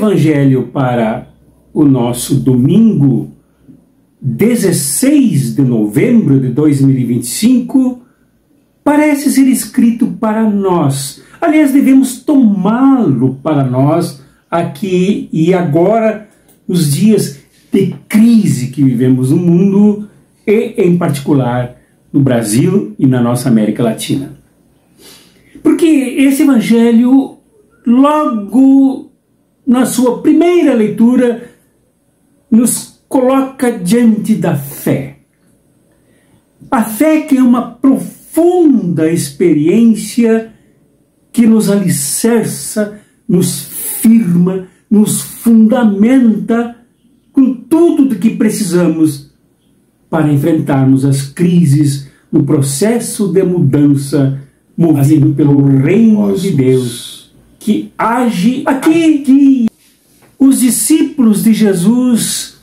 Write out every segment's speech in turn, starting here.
evangelho para o nosso domingo 16 de novembro de 2025 parece ser escrito para nós. Aliás, devemos tomá-lo para nós aqui e agora, nos dias de crise que vivemos no mundo e, em particular, no Brasil e na nossa América Latina. Porque esse evangelho, logo na sua primeira leitura, nos coloca diante da fé. A fé que é uma profunda experiência que nos alicerça, nos firma, nos fundamenta com tudo do que precisamos para enfrentarmos as crises no processo de mudança movido pelo reino de Deus que age aqui. Os discípulos de Jesus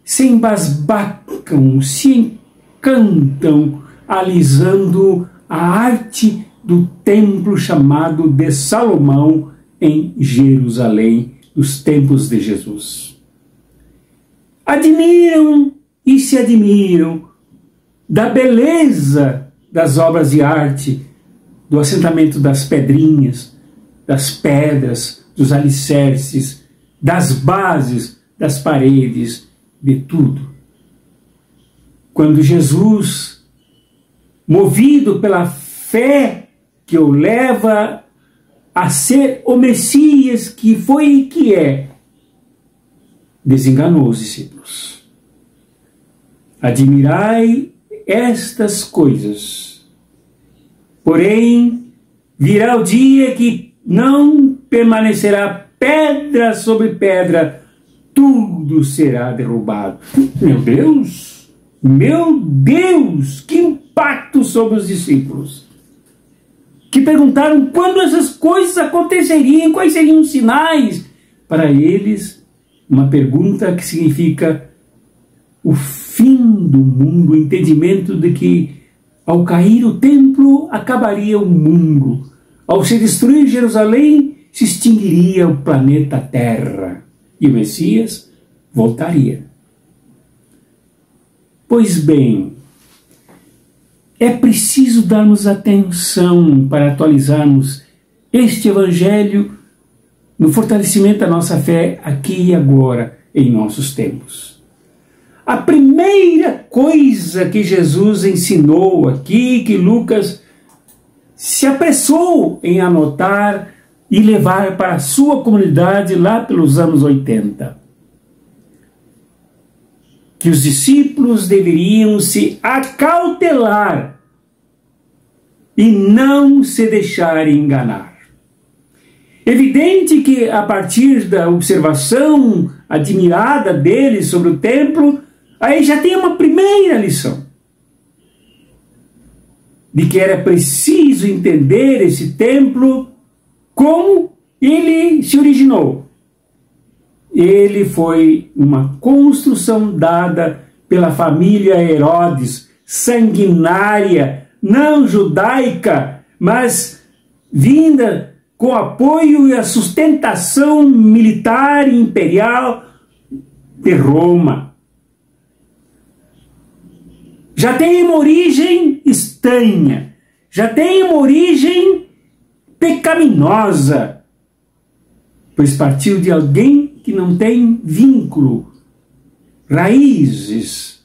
se embasbacam, se encantam, alisando a arte do templo chamado de Salomão em Jerusalém, nos tempos de Jesus. Admiram e se admiram da beleza das obras de arte, do assentamento das pedrinhas, das pedras, dos alicerces, das bases, das paredes, de tudo. Quando Jesus, movido pela fé que o leva a ser o Messias que foi e que é, desenganou os discípulos. Admirai estas coisas, porém virá o dia que não permanecerá pedra sobre pedra, tudo será derrubado. Meu Deus, que impacto sobre os discípulos, que perguntaram quando essas coisas aconteceriam, quais seriam os sinais. Para eles, uma pergunta que significa o fim do mundo, o entendimento de que ao cair o templo acabaria o mundo, ao se destruir Jerusalém se extinguiria o planeta Terra e o Messias voltaria. Pois bem, é preciso darmos atenção para atualizarmos este evangelho no fortalecimento da nossa fé aqui e agora, em nossos tempos. A primeira coisa que Jesus ensinou aqui, que Lucas se apressou em anotar e levar para a sua comunidade lá pelos anos 80. Que os discípulos deveriam se acautelar e não se deixarem enganar. Evidente que, a partir da observação admirada deles sobre o templo, aí já tem uma primeira lição de que era preciso entender esse templo como ele se originou. Ele foi uma construção dada pela família Herodes, sanguinária, não judaica, mas vinda com apoio e a sustentação militar e imperial de Roma. Já tem uma origem estranha, já tem uma origem pecaminosa, pois partiu de alguém que não tem vínculo, raízes,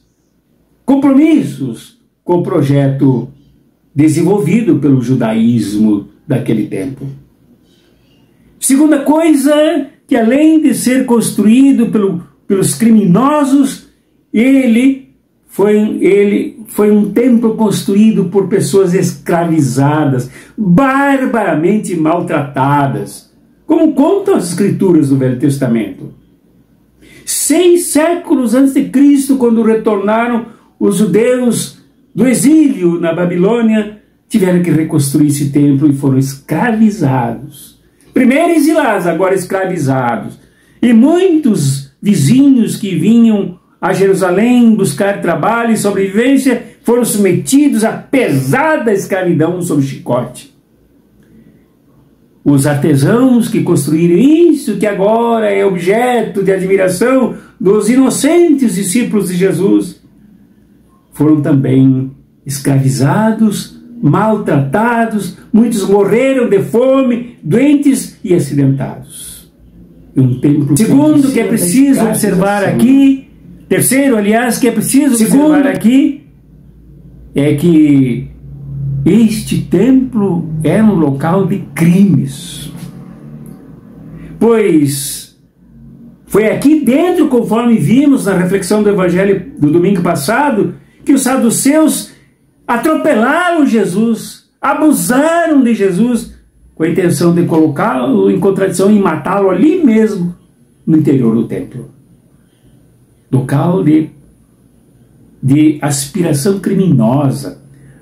compromissos com o projeto desenvolvido pelo judaísmo daquele tempo. Segunda coisa, que além de ser construído pelos criminosos, ele foi um templo construído por pessoas escravizadas, barbaramente maltratadas, como contam as escrituras do Velho Testamento. 6 séculos antes de Cristo, quando retornaram os judeus do exílio na Babilônia, tiveram que reconstruir esse templo e foram escravizados. Primeiro exilados, agora escravizados. E muitos vizinhos que vinham a Jerusalém buscar trabalho e sobrevivência foram submetidos à pesada escravidão sob chicote. os artesãos que construíram isso, que agora é objeto de admiração dos inocentes discípulos de Jesus, foram também escravizados, maltratados, muitos morreram de fome, doentes e acidentados. Um templo. Segundo, que é preciso observar aqui, terceiro, aliás, que é preciso observar aqui, é que este templo era um local de crimes. Pois foi aqui dentro, conforme vimos na reflexão do Evangelho do domingo passado, que os saduceus atropelaram Jesus, abusaram de Jesus, com a intenção de colocá-lo em contradição e matá-lo ali mesmo, no interior do templo. Local de aspiração criminosa,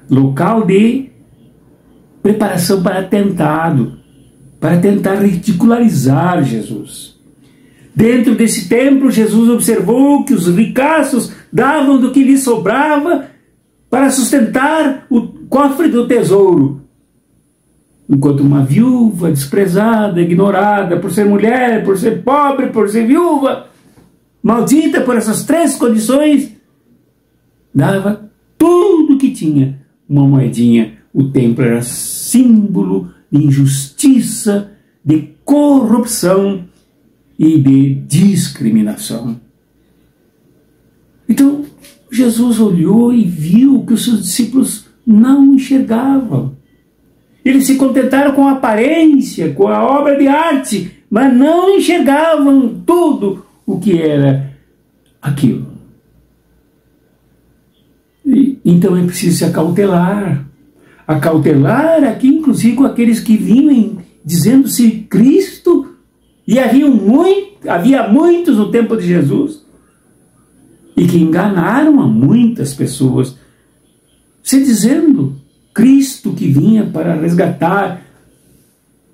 local de preparação para atentado, para tentar ridicularizar Jesus. Dentro desse templo, Jesus observou que os ricaços davam do que lhes sobrava para sustentar o cofre do tesouro, enquanto uma viúva desprezada, ignorada por ser mulher, por ser pobre, por ser viúva, maldita por essas três condições, dava tudo que tinha, uma moedinha. O templo era símbolo de injustiça, de corrupção e de discriminação. Então, Jesus olhou e viu que os seus discípulos não enxergavam. Eles se contentaram com a aparência, com a obra de arte, mas não enxergavam tudo o que era aquilo. Então é preciso se acautelar. Acautelar aqui, inclusive, com aqueles que vinham dizendo-se Cristo, e havia muitos no tempo de Jesus, e que enganaram a muitas pessoas, se dizendo Cristo que vinha para resgatar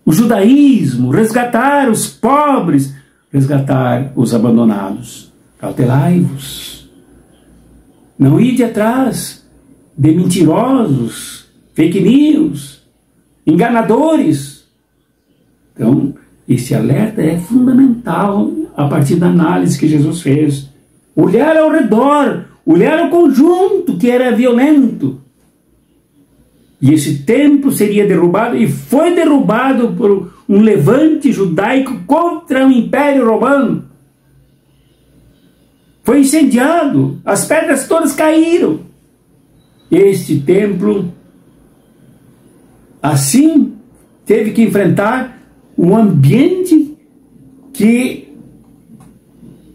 o judaísmo, resgatar os pobres, resgatar os abandonados. Cautelai-vos. Não ide atrás de mentirosos, fake news, enganadores. Então, esse alerta é fundamental a partir da análise que Jesus fez. Olhar ao redor, olhar ao conjunto que era violento. E esse templo seria derrubado, e foi derrubado por um levante judaico contra o Império Romano. Foi incendiado, as pedras todas caíram. Este templo, assim, teve que enfrentar um ambiente que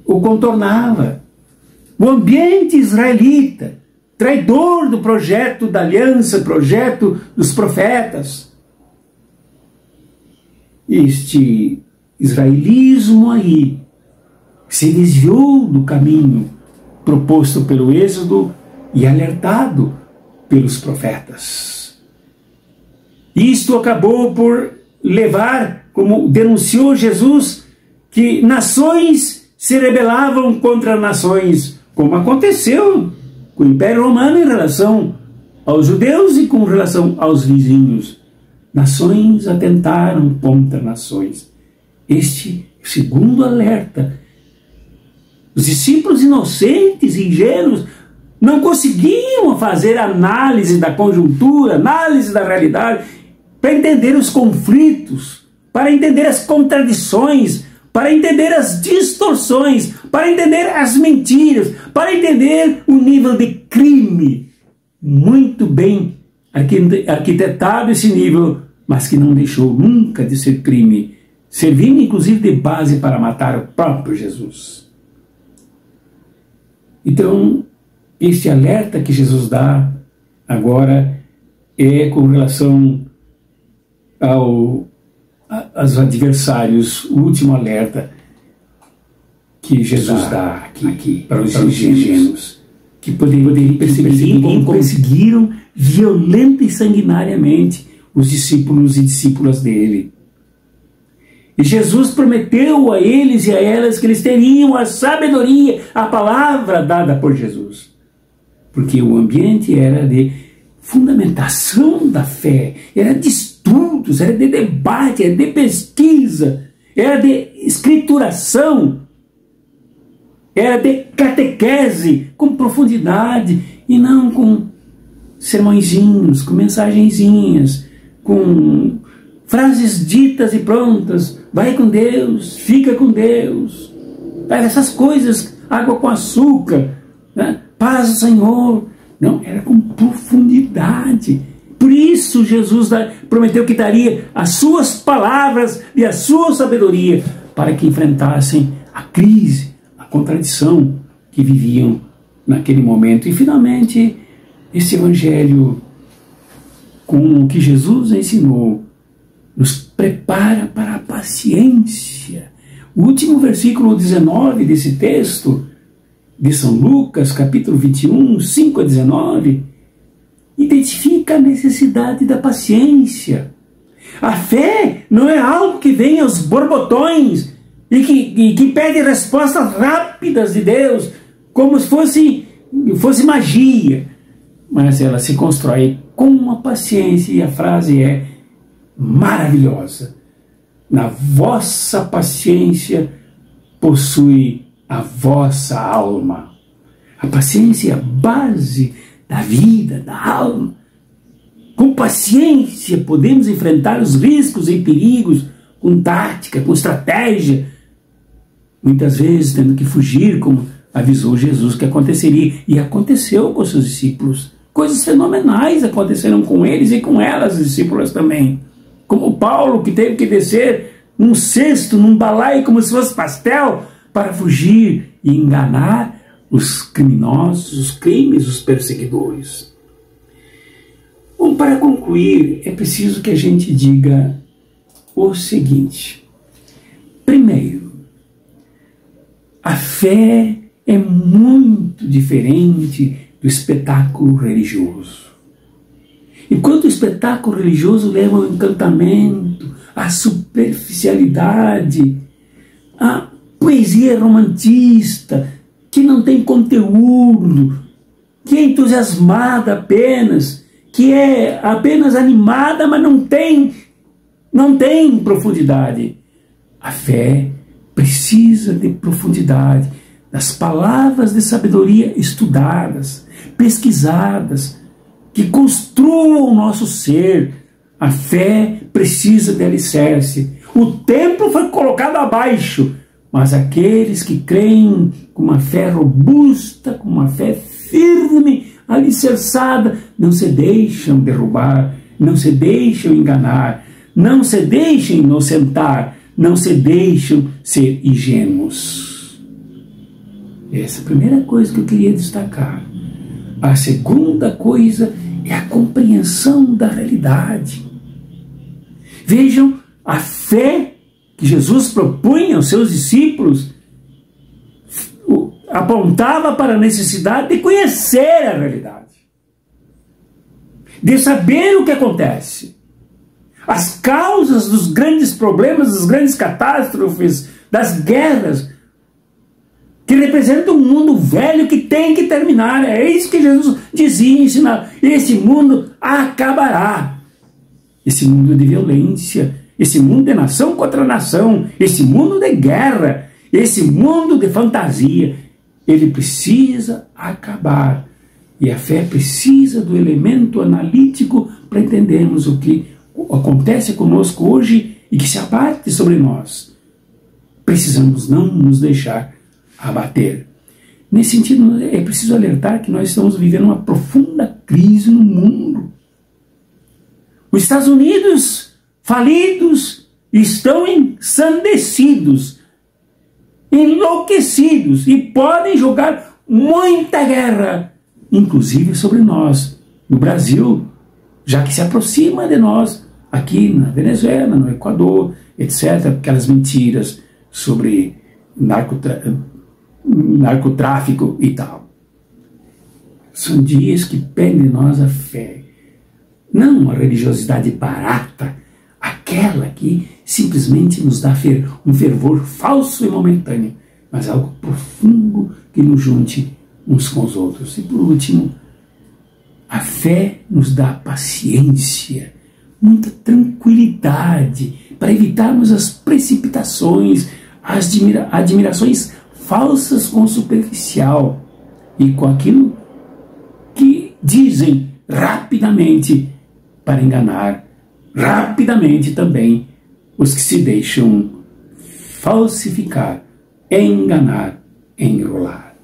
o contornava. O ambiente israelita, traidor do projeto da aliança, projeto dos profetas. Este israelismo aí se desviou do caminho proposto pelo Êxodo e alertado pelos profetas. Isto acabou por levar, como denunciou Jesus, que nações se rebelavam contra nações, como aconteceu com o Império Romano em relação aos judeus e com relação aos vizinhos. Nações atentaram contra nações. Este é o segundo alerta. Os discípulos inocentes e ingênuos não conseguiam fazer análise da conjuntura, análise da realidade, para entender os conflitos, para entender as contradições, para entender as distorções, para entender as mentiras, para entender o nível de crime. Muito bem arquitetado esse nível, mas que não deixou nunca de ser crime, servindo inclusive de base para matar o próprio Jesus. Então, este alerta que Jesus dá agora é com relação aos adversários, o último alerta que Jesus dá aqui para os ingênuos, que poderiam perceber como perseguiram violenta e sanguinariamente os discípulos e discípulas dele. E Jesus prometeu a eles e a elas que eles teriam a sabedoria, a palavra dada por Jesus. Porque o ambiente era de fundamentação da fé, era de estudo, estudos, era de debate, era de pesquisa, era de escrituração, era de catequese com profundidade e não com sermõezinhos, com mensagenzinhas, com frases ditas e prontas. Vai com Deus, fica com Deus. Essas coisas, água com açúcar, né? Paz do Senhor. Não, era com profundidade. Por isso Jesus prometeu que daria as suas palavras e a sua sabedoria para que enfrentassem a crise, a contradição que viviam naquele momento. E finalmente, esse evangelho, com o que Jesus ensinou, nos prepara para a paciência. O último versículo 19 desse texto, de São Lucas, capítulo 21, 5 a 19, identifica a necessidade da paciência. A fé não é algo que vem aos borbotões e que pede respostas rápidas de Deus, como se fosse magia. Mas ela se constrói com uma paciência, e a frase é maravilhosa. Na vossa paciência possui a vossa alma. A paciência é a base da vida, da alma. Com paciência podemos enfrentar os riscos e perigos com tática, com estratégia, muitas vezes tendo que fugir, como avisou Jesus que aconteceria, e aconteceu com seus discípulos. Coisas fenomenais aconteceram com eles e com elas, as discípulas também. Como Paulo, que teve que descer num cesto, num balaio, como se fosse pastel, para fugir e enganar os criminosos, os crimes, os perseguidores. Bom, para concluir, é preciso que a gente diga o seguinte. Primeiro, a fé é muito diferente do espetáculo religioso. Enquanto o espetáculo religioso leva ao encantamento, à superficialidade, à poesia romantista, que não tem conteúdo, que é entusiasmada apenas, que é apenas animada, mas não tem profundidade. A fé precisa de profundidade, das palavras de sabedoria estudadas, pesquisadas, que construam o nosso ser. A fé precisa de alicerce. O templo foi colocado abaixo, mas aqueles que creem com uma fé robusta, com uma fé firme, alicerçada, não se deixam derrubar, não se deixam enganar, não se deixam inocentar, não se deixam ser ingênuos. Essa é a primeira coisa que eu queria destacar. A segunda coisa é a compreensão da realidade. Vejam, a fé que Jesus propunha aos seus discípulos apontava para a necessidade de conhecer a realidade, de saber o que acontece, as causas dos grandes problemas, das grandes catástrofes, das guerras, que representam um mundo velho que tem que terminar. É isso que Jesus dizia e ensinava. Esse mundo acabará. Esse mundo de violência, esse mundo de nação contra nação, esse mundo de guerra, esse mundo de fantasia, ele precisa acabar. E a fé precisa do elemento analítico para entendermos o que acontece conosco hoje e que se abate sobre nós. Precisamos não nos deixar abater. Nesse sentido, é preciso alertar que nós estamos vivendo uma profunda crise no mundo. Os Estados Unidos, falidos, estão ensandecidos, enlouquecidos, e podem jogar muita guerra, inclusive sobre nós, no Brasil, já que se aproxima de nós, aqui na Venezuela, no Equador, etc., aquelas mentiras sobre narcotráfico e tal. São dias que pedem de nós a fé, não uma religiosidade barata, aquela que simplesmente nos dá um fervor falso e momentâneo, mas algo profundo que nos junte uns com os outros. E por último, a fé nos dá paciência muita tranquilidade, para evitarmos as precipitações, as admirações falsas com o superficial e com aquilo que dizem rapidamente para enganar, rapidamente também os que se deixam falsificar, enganar, enrolar.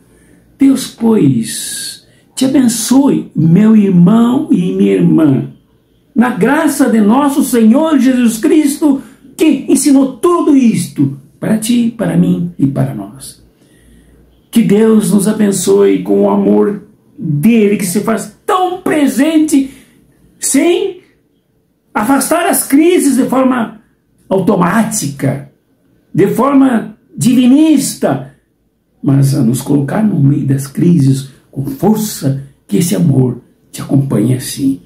Deus, pois, te abençoe, meu irmão e minha irmã, na graça de nosso Senhor Jesus Cristo, que ensinou tudo isto para ti, para mim e para nós. Que Deus nos abençoe com o amor dele, que se faz tão presente, sem afastar as crises de forma automática, de forma divinista, mas a nos colocar no meio das crises com força, que esse amor te acompanhe assim.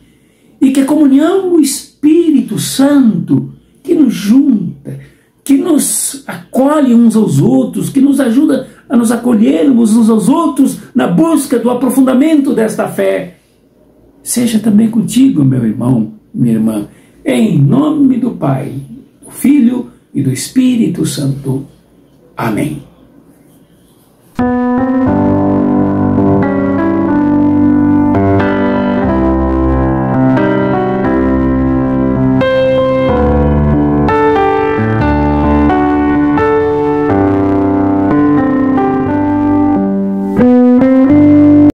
E que a comunhão do Espírito Santo, que nos junta, que nos acolhe uns aos outros, que nos ajuda a nos acolhermos uns aos outros na busca do aprofundamento desta fé, seja também contigo, meu irmão, minha irmã, em nome do Pai, do Filho e do Espírito Santo. Amém.